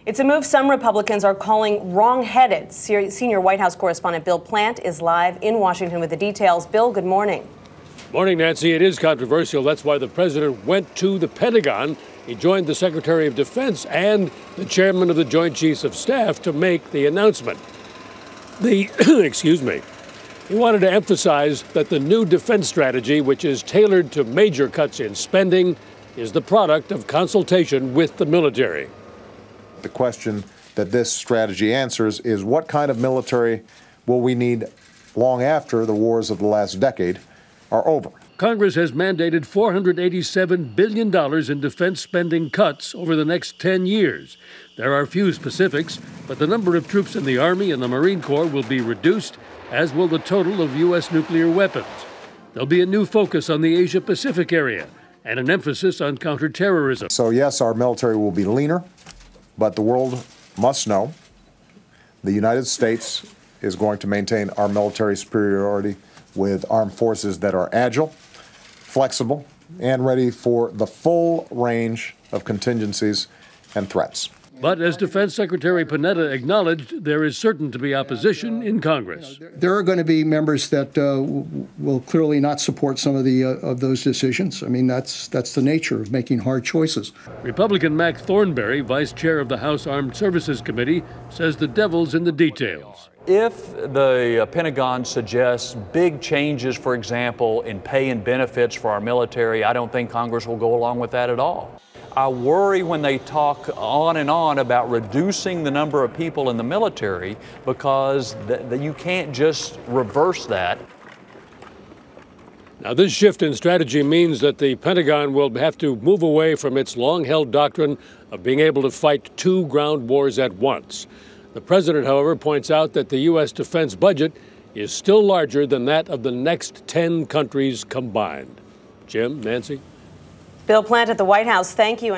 It's a move some Republicans are calling wrong-headed. Senior White House correspondent Bill Plante is live in Washington with the details. Bill, good morning. Morning, Nancy. It is controversial. That's why the president went to the Pentagon. He joined the Secretary of Defense and the chairman of the Joint Chiefs of Staff to make the announcement. Excuse me. He wanted to emphasize that the new defense strategy, which is tailored to major cuts in spending, is the product of consultation with the military. The question that this strategy answers is what kind of military will we need long after the wars of the last decade are over? Congress has mandated $487 billion in defense spending cuts over the next 10 years. There are few specifics, but the number of troops in the Army and the Marine Corps will be reduced, as will the total of U.S. nuclear weapons. There'll be a new focus on the Asia-Pacific area and an emphasis on counterterrorism. So yes, our military will be leaner, but the world must know the United States is going to maintain our military superiority with armed forces that are agile, flexible, and ready for the full range of contingencies and threats. But as Defense Secretary Panetta acknowledged, there is certain to be opposition in Congress. There are going to be members that will clearly not support some of those decisions. I mean, that's the nature of making hard choices. Republican Mac Thornberry, vice chair of the House Armed Services Committee, says the devil's in the details. If the Pentagon suggests big changes, for example, in pay and benefits for our military, I don't think Congress will go along with that at all. I worry when they talk on and on about reducing the number of people in the military because you can't just reverse that. Now, this shift in strategy means that the Pentagon will have to move away from its long-held doctrine of being able to fight two ground wars at once. The president, however, points out that the U.S. defense budget is still larger than that of the next 10 countries combined. Jim, Nancy? Bill Plante at the White House, thank you.